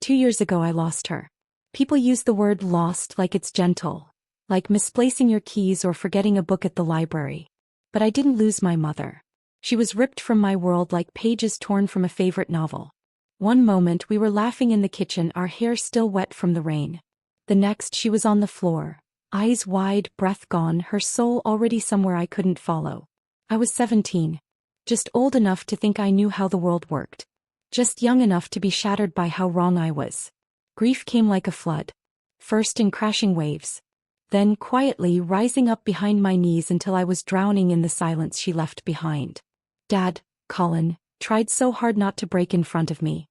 2 years ago I lost her. People use the word lost like it's gentle, like misplacing your keys or forgetting a book at the library. But I didn't lose my mother. She was ripped from my world like pages torn from a favorite novel. One moment we were laughing in the kitchen, our hair still wet from the rain. The next she was on the floor, eyes wide, breath gone, her soul already somewhere I couldn't follow. I was 17. Just old enough to think I knew how the world worked. Just young enough to be shattered by how wrong I was. Grief came like a flood. First in crashing waves. Then quietly rising up behind my knees until I was drowning in the silence she left behind. Dad, Colin, tried so hard not to break in front of me.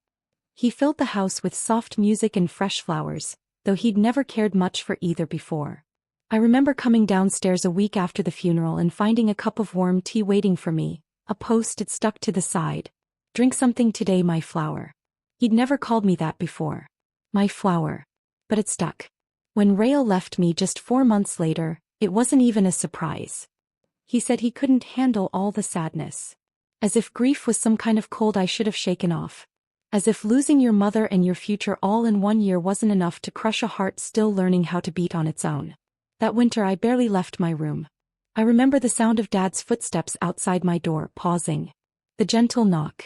He filled the house with soft music and fresh flowers, though he'd never cared much for either before. I remember coming downstairs a week after the funeral and finding a cup of warm tea waiting for me, a post-it stuck to the side. Drink something today, my flower. He'd never called me that before. My flower. But it stuck. When Rael left me just 4 months later, it wasn't even a surprise. He said he couldn't handle all the sadness. As if grief was some kind of cold I should have shaken off. As if losing your mother and your future all in 1 year wasn't enough to crush a heart still learning how to beat on its own. That winter I barely left my room. I remember the sound of Dad's footsteps outside my door, pausing. The gentle knock.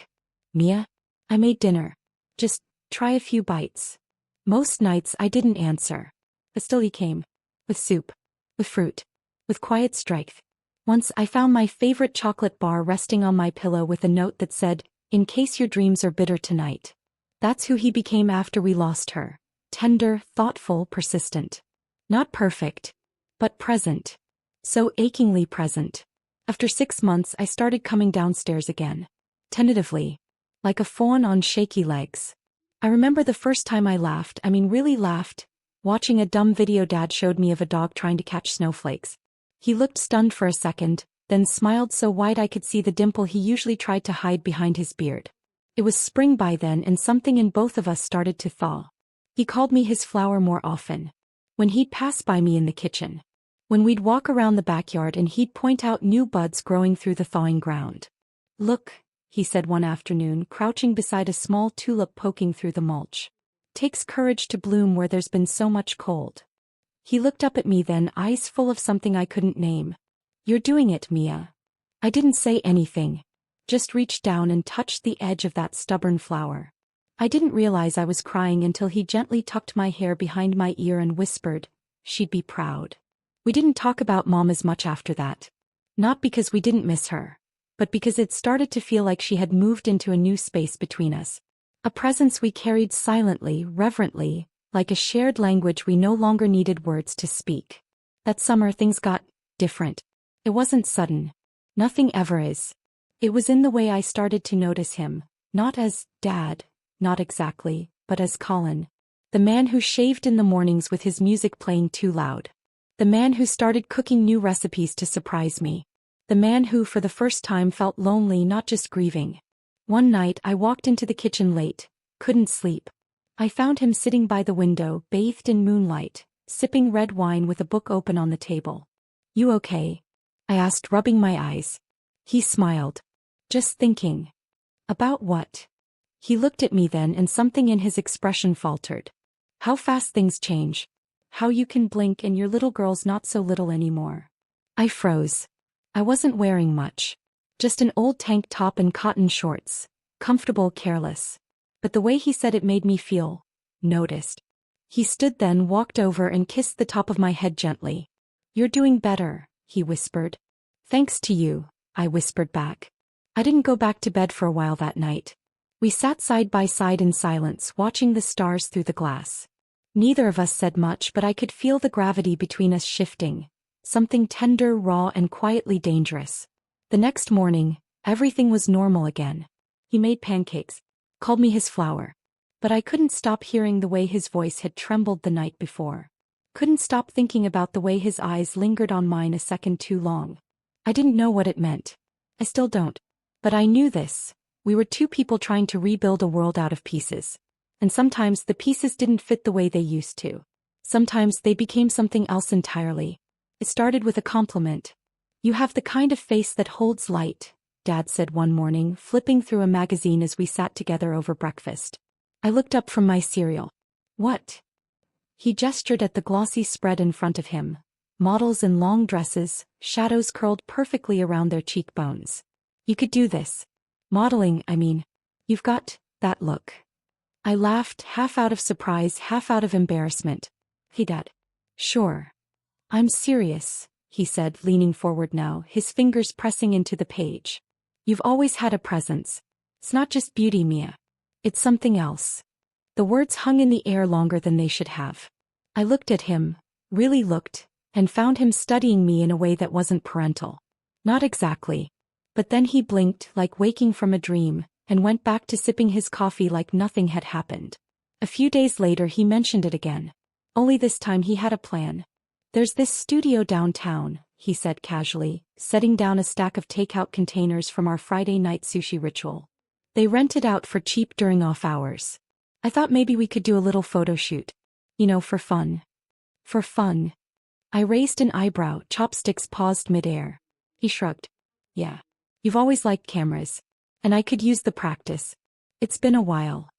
Mia? I made dinner. Just try a few bites. Most nights I didn't answer. But still he came. With soup. With fruit. With quiet strength. Once I found my favorite chocolate bar resting on my pillow with a note that said, "In case your dreams are bitter tonight." That's who he became after we lost her. Tender, thoughtful, persistent. Not perfect. But present. So achingly present. After 6 months I started coming downstairs again. Tentatively. Like a fawn on shaky legs. I remember the first time I laughed, really laughed, watching a dumb video Dad showed me of a dog trying to catch snowflakes. He looked stunned for a second, then smiled so wide I could see the dimple he usually tried to hide behind his beard. It was spring by then and something in both of us started to thaw. He called me his flower more often. When he'd pass by me in the kitchen. When we'd walk around the backyard and he'd point out new buds growing through the thawing ground. "Look," he said one afternoon, crouching beside a small tulip poking through the mulch. "Takes courage to bloom where there's been so much cold." He looked up at me then, eyes full of something I couldn't name. "You're doing it, Mia." I didn't say anything. Just reached down and touched the edge of that stubborn flower. I didn't realize I was crying until he gently tucked my hair behind my ear and whispered, "She'd be proud." We didn't talk about Mom as much after that. Not because we didn't miss her, but because it started to feel like she had moved into a new space between us. A presence we carried silently, reverently, like a shared language we no longer needed words to speak. That summer things got different. It wasn't sudden. Nothing ever is. It was in the way I started to notice him, not as Dad, not exactly, but as Colin. The man who shaved in the mornings with his music playing too loud. The man who started cooking new recipes to surprise me. The man who for the first time felt lonely, not just grieving. One night I walked into the kitchen late, couldn't sleep. I found him sitting by the window, bathed in moonlight, sipping red wine with a book open on the table. "You okay?" I asked, rubbing my eyes. He smiled. "Just thinking." "About what?" He looked at me then and something in his expression faltered. "How fast things change. How you can blink and your little girl's not so little anymore." I froze. I wasn't wearing much. Just an old tank top and cotton shorts. Comfortable, careless. But the way he said it made me feel noticed. He stood then, walked over and kissed the top of my head gently. "You're doing better," he whispered. "Thanks to you," I whispered back. I didn't go back to bed for a while that night. We sat side by side in silence, watching the stars through the glass. Neither of us said much, but I could feel the gravity between us shifting. Something tender, raw, and quietly dangerous. The next morning, everything was normal again. He made pancakes. Called me his flower. But I couldn't stop hearing the way his voice had trembled the night before. Couldn't stop thinking about the way his eyes lingered on mine a second too long. I didn't know what it meant. I still don't. But I knew this. We were two people trying to rebuild a world out of pieces. And sometimes the pieces didn't fit the way they used to. Sometimes they became something else entirely. It started with a compliment. "You have the kind of face that holds light," Dad said one morning, flipping through a magazine as we sat together over breakfast. I looked up from my cereal. What? He gestured at the glossy spread in front of him. Models in long dresses, shadows curled perfectly around their cheekbones. You could do this. Modeling, I mean. You've got that look. I laughed, half out of surprise, half out of embarrassment. Hey, Dad. Sure. I'm serious, he said, leaning forward now, his fingers pressing into the page. You've always had a presence. It's not just beauty, Mia. It's something else. The words hung in the air longer than they should have. I looked at him, really looked, and found him studying me in a way that wasn't parental. Not exactly. But then he blinked, like waking from a dream, and went back to sipping his coffee like nothing had happened. A few days later he mentioned it again. Only this time he had a plan. There's this studio downtown, he said casually, setting down a stack of takeout containers from our Friday night sushi ritual. They rent it out for cheap during off hours. I thought maybe we could do a little photo shoot. For fun. For fun. I raised an eyebrow, chopsticks paused midair. He shrugged. Yeah. You've always liked cameras. And I could use the practice. It's been a while.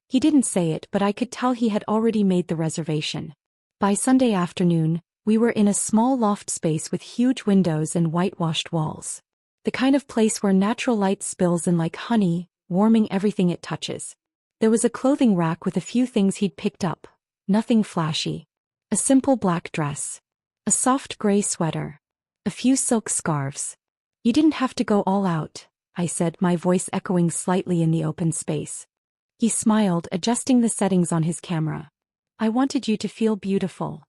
He didn't say it, but I could tell he had already made the reservation. By Sunday afternoon, we were in a small loft space with huge windows and whitewashed walls. The kind of place where natural light spills in like honey, warming everything it touches. There was a clothing rack with a few things he'd picked up. Nothing flashy. A simple black dress. A soft gray sweater. A few silk scarves. You didn't have to go all out, I said, my voice echoing slightly in the open space. He smiled, adjusting the settings on his camera. I wanted you to feel beautiful.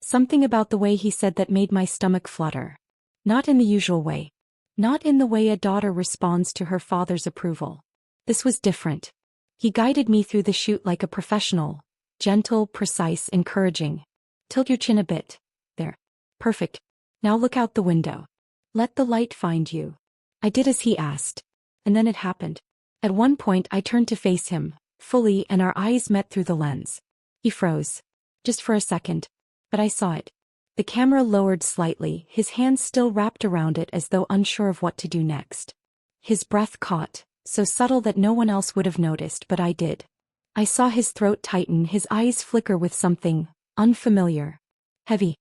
Something about the way he said that made my stomach flutter. Not in the usual way. Not in the way a daughter responds to her father's approval. This was different. He guided me through the shoot like a professional. Gentle, precise, encouraging. Tilt your chin a bit. There. Perfect. Now look out the window. Let the light find you. I did as he asked. And then it happened. At one point I turned to face him, fully, and our eyes met through the lens. He froze. Just for a second. But I saw it. The camera lowered slightly, his hands still wrapped around it as though unsure of what to do next. His breath caught, so subtle that no one else would have noticed, but I did. I saw his throat tighten, his eyes flicker with something unfamiliar. Heavy.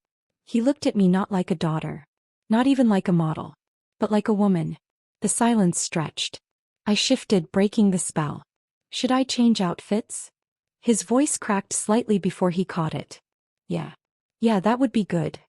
He looked at me not like a daughter. Not even like a model. But like a woman. The silence stretched. I shifted, breaking the spell. Should I change outfits? His voice cracked slightly before he caught it. Yeah. Yeah, that would be good.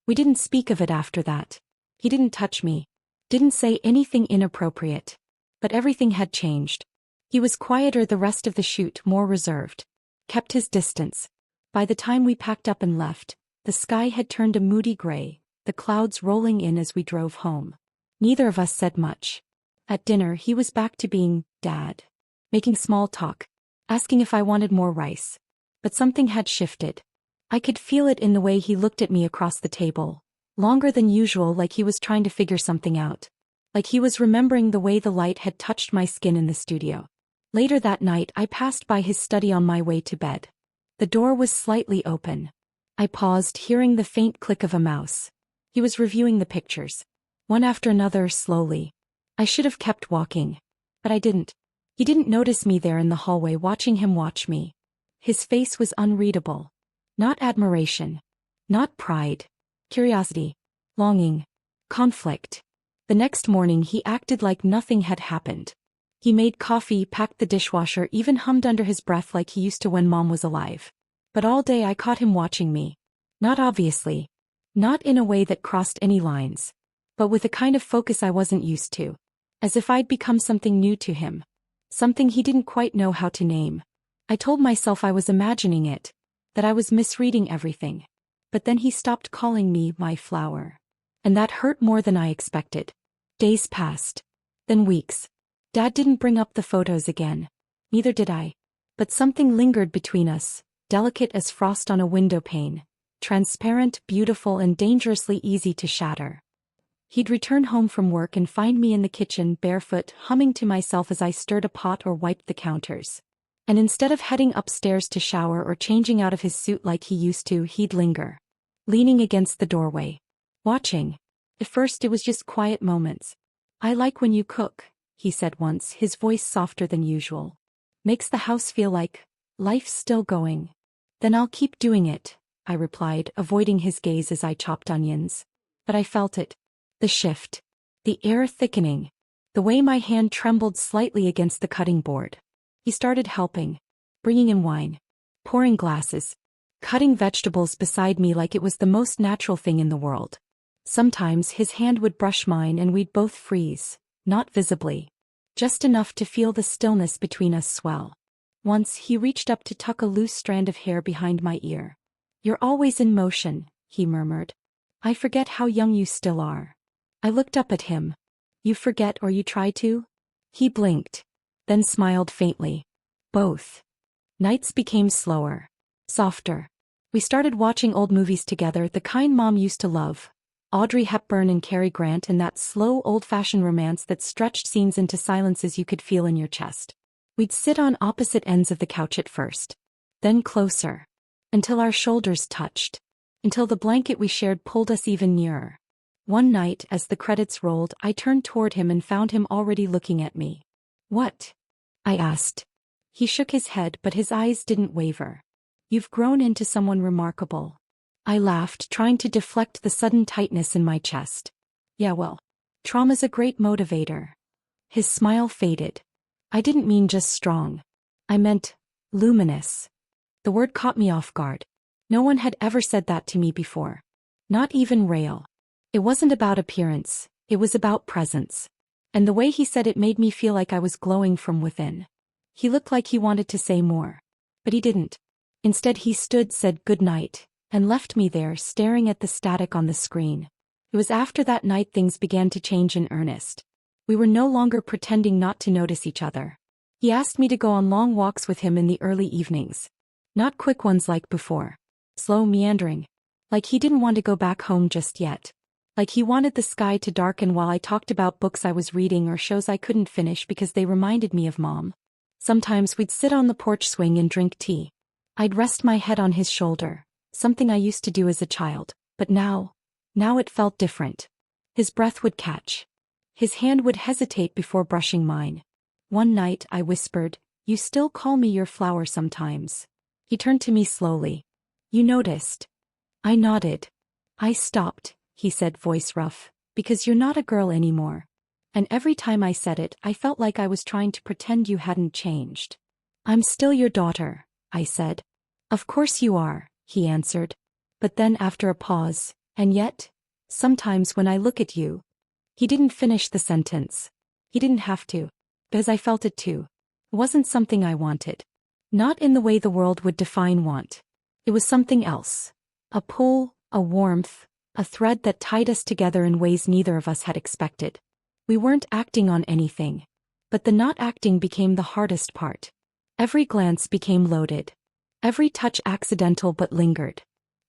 We didn't speak of it after that. He didn't touch me. Didn't say anything inappropriate. But everything had changed. He was quieter the rest of the shoot, more reserved. Kept his distance. By the time we packed up and left, the sky had turned a moody gray, the clouds rolling in as we drove home. Neither of us said much. At dinner he was back to being Dad. Making small talk. Asking if I wanted more rice. But something had shifted. I could feel it in the way he looked at me across the table. Longer than usual, like he was trying to figure something out. Like he was remembering the way the light had touched my skin in the studio. Later that night I passed by his study on my way to bed. The door was slightly open. I paused, hearing the faint click of a mouse. He was reviewing the pictures. One after another, slowly. I should have kept walking. But I didn't. He didn't notice me there in the hallway, watching him watch me. His face was unreadable. Not admiration. Not pride. Curiosity. Longing. Conflict. The next morning he acted like nothing had happened. He made coffee, packed the dishwasher, even hummed under his breath like he used to when Mom was alive. But all day I caught him watching me. Not obviously. Not in a way that crossed any lines. But with a kind of focus I wasn't used to. As if I'd become something new to him. Something he didn't quite know how to name. I told myself I was imagining it. That I was misreading everything. But then he stopped calling me my flower. And that hurt more than I expected. Days passed. Then weeks. Dad didn't bring up the photos again. Neither did I. But something lingered between us, delicate as frost on a window pane. Transparent, beautiful, and dangerously easy to shatter. He'd return home from work and find me in the kitchen, barefoot, humming to myself as I stirred a pot or wiped the counters. And instead of heading upstairs to shower or changing out of his suit like he used to, he'd linger. Leaning against the doorway. Watching. At first it was just quiet moments. I like when you cook, he said once, his voice softer than usual. Makes the house feel like life's still going. Then I'll keep doing it, I replied, avoiding his gaze as I chopped onions. But I felt it. The shift. The air thickening. The way my hand trembled slightly against the cutting board. He started helping. Bringing in wine. Pouring glasses. Cutting vegetables beside me like it was the most natural thing in the world. Sometimes his hand would brush mine and we'd both freeze, not visibly. Just enough to feel the stillness between us swell. Once he reached up to tuck a loose strand of hair behind my ear. You're always in motion, he murmured. I forget how young you still are. I looked up at him. You forget or you try to? He blinked. Then smiled faintly. Both. Nights became slower. Softer. We started watching old movies together, the kind Mom used to love. Audrey Hepburn and Cary Grant, and that slow old-fashioned romance that stretched scenes into silences you could feel in your chest. We'd sit on opposite ends of the couch at first. Then closer. Until our shoulders touched. Until the blanket we shared pulled us even nearer. One night, as the credits rolled, I turned toward him and found him already looking at me. What? I asked. He shook his head, but his eyes didn't waver. You've grown into someone remarkable. I laughed, trying to deflect the sudden tightness in my chest. Yeah, well, trauma's a great motivator. His smile faded. I didn't mean just strong. I meant luminous. The word caught me off guard. No one had ever said that to me before. Not even Rael. It wasn't about appearance, it was about presence. And the way he said it made me feel like I was glowing from within. He looked like he wanted to say more. But he didn't. Instead he stood, said good night, and left me there staring at the static on the screen. It was after that night things began to change in earnest. We were no longer pretending not to notice each other. He asked me to go on long walks with him in the early evenings. Not quick ones like before. Slow, meandering. Like he didn't want to go back home just yet. Like he wanted the sky to darken while I talked about books I was reading or shows I couldn't finish because they reminded me of Mom. Sometimes we'd sit on the porch swing and drink tea. I'd rest my head on his shoulder, something I used to do as a child, but now it felt different. His breath would catch. His hand would hesitate before brushing mine. One night I whispered, "You still call me your flower sometimes." He turned to me slowly. "You noticed?" I nodded. "I stopped," he said, voice rough, "because you're not a girl anymore." And every time I said it, I felt like I was trying to pretend you hadn't changed. "I'm still your daughter," I said. "Of course you are," he answered. But then after a pause, "And yet, sometimes when I look at you." He didn't finish the sentence. He didn't have to. Because I felt it too. It wasn't something I wanted. Not in the way the world would define want. It was something else. A pull, a warmth, a thread that tied us together in ways neither of us had expected. We weren't acting on anything. But the not acting became the hardest part. Every glance became loaded. Every touch accidental but lingered.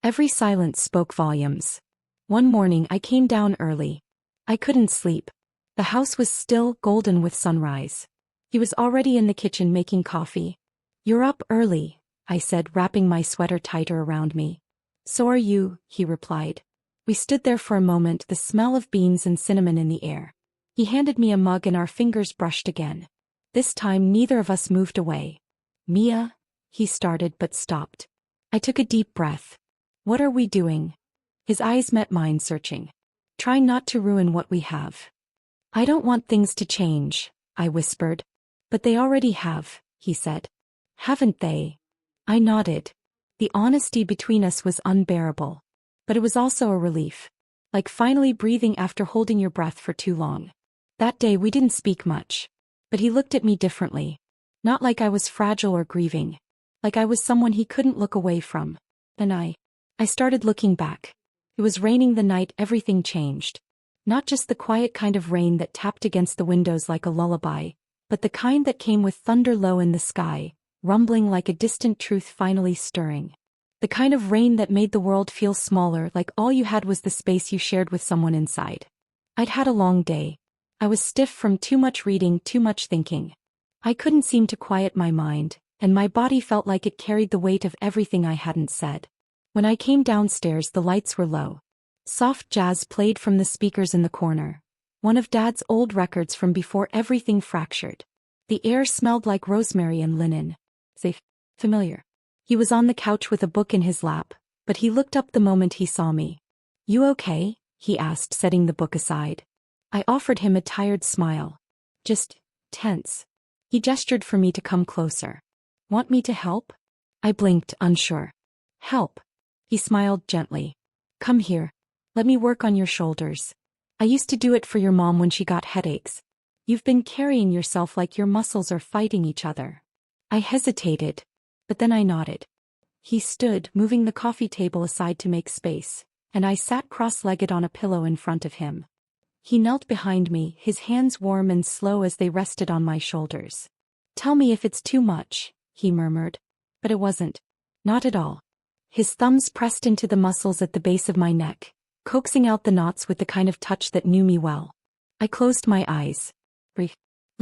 Every silence spoke volumes. One morning I came down early. I couldn't sleep. The house was still golden with sunrise. He was already in the kitchen making coffee. "You're up early," I said, wrapping my sweater tighter around me. "So are you," he replied. We stood there for a moment, the smell of beans and cinnamon in the air. He handed me a mug and our fingers brushed again. This time neither of us moved away. "Mia," he started but stopped. I took a deep breath. "What are we doing?" His eyes met mine, searching. "Trying not to ruin what we have." "I don't want things to change," I whispered. "But they already have," he said. "Haven't they?" I nodded. The honesty between us was unbearable. But it was also a relief. Like finally breathing after holding your breath for too long. That day we didn't speak much. But he looked at me differently. Not like I was fragile or grieving. Like I was someone he couldn't look away from. Then I started looking back. It was raining the night everything changed. Not just the quiet kind of rain that tapped against the windows like a lullaby, but the kind that came with thunder low in the sky, rumbling like a distant truth finally stirring. The kind of rain that made the world feel smaller, like all you had was the space you shared with someone inside. I'd had a long day. I was stiff from too much reading, too much thinking. I couldn't seem to quiet my mind, and my body felt like it carried the weight of everything I hadn't said. When I came downstairs, the lights were low. Soft jazz played from the speakers in the corner. One of Dad's old records from before everything fractured. The air smelled like rosemary and linen. Safe. Familiar. He was on the couch with a book in his lap, but he looked up the moment he saw me. "You okay?" he asked, setting the book aside. I offered him a tired smile. "Just tense." He gestured for me to come closer. "Want me to help?" I blinked, unsure. "Help?" He smiled gently. "Come here. Let me work on your shoulders. I used to do it for your mom when she got headaches. You've been carrying yourself like your muscles are fighting each other." I hesitated, but then I nodded. He stood, moving the coffee table aside to make space, and I sat cross-legged on a pillow in front of him. He knelt behind me, his hands warm and slow as they rested on my shoulders. "Tell me if it's too much," he murmured. But it wasn't. Not at all. His thumbs pressed into the muscles at the base of my neck, coaxing out the knots with the kind of touch that knew me well. I closed my eyes.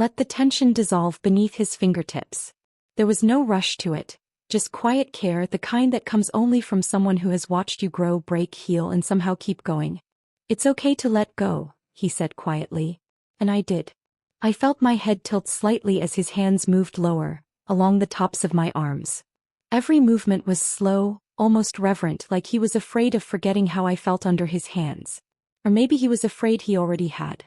Let the tension dissolve beneath his fingertips. There was no rush to it, just quiet care, the kind that comes only from someone who has watched you grow, break, heal, and somehow keep going. "It's okay to let go," he said quietly. And I did. I felt my head tilt slightly as his hands moved lower, along the tops of my arms. Every movement was slow, almost reverent, like he was afraid of forgetting how I felt under his hands. Or maybe he was afraid he already had.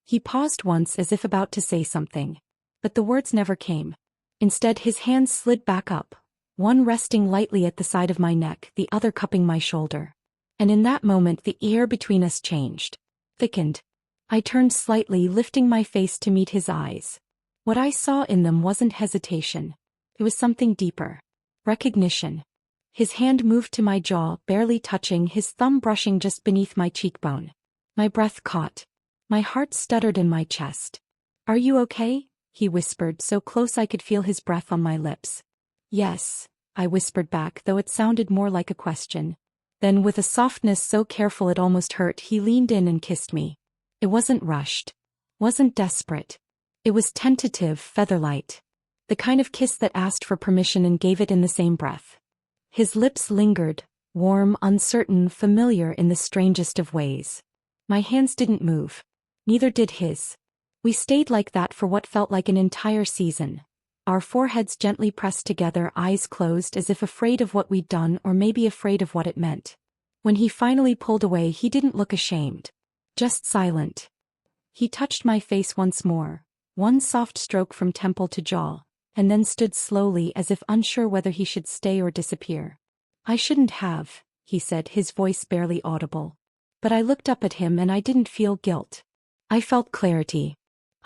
He paused once as if about to say something, but the words never came. Instead, his hands slid back up, one resting lightly at the side of my neck, the other cupping my shoulder. And in that moment the air between us changed, thickened. I turned slightly, lifting my face to meet his eyes. What I saw in them wasn't hesitation. It was something deeper. Recognition. His hand moved to my jaw, barely touching, his thumb brushing just beneath my cheekbone. My breath caught. My heart stuttered in my chest. "Are you okay?" he whispered, so close I could feel his breath on my lips. "Yes," I whispered back, though it sounded more like a question. Then, with a softness so careful it almost hurt, he leaned in and kissed me. It wasn't rushed. Wasn't desperate. It was tentative, featherlight. The kind of kiss that asked for permission and gave it in the same breath. His lips lingered, warm, uncertain, familiar in the strangest of ways. My hands didn't move. Neither did his. We stayed like that for what felt like an entire season. Our foreheads gently pressed together, eyes closed, as if afraid of what we'd done or maybe afraid of what it meant. When he finally pulled away, he didn't look ashamed. Just silent. He touched my face once more, one soft stroke from temple to jaw, and then stood slowly as if unsure whether he should stay or disappear. "I shouldn't have," he said, his voice barely audible. But I looked up at him and I didn't feel guilt. I felt clarity.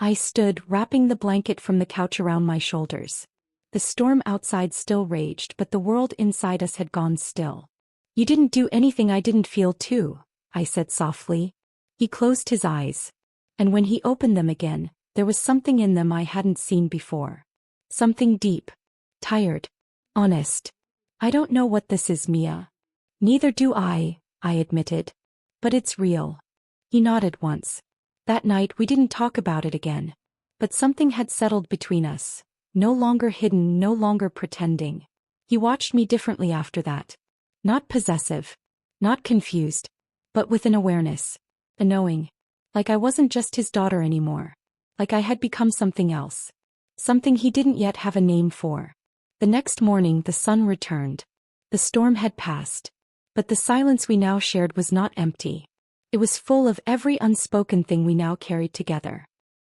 I stood, wrapping the blanket from the couch around my shoulders. The storm outside still raged, but the world inside us had gone still. "You didn't do anything I didn't feel too," I said softly. He closed his eyes. And when he opened them again, there was something in them I hadn't seen before. Something deep. Tired. Honest. "I don't know what this is, Mia." "Neither do I admitted. "But it's real." He nodded once. That night we didn't talk about it again. But something had settled between us. No longer hidden, no longer pretending. He watched me differently after that. Not possessive. Not confused. But with an awareness. A knowing. Like I wasn't just his daughter anymore. Like I had become something else. Something he didn't yet have a name for. The next morning the sun returned. The storm had passed. But the silence we now shared was not empty. It was full of every unspoken thing we now carried together.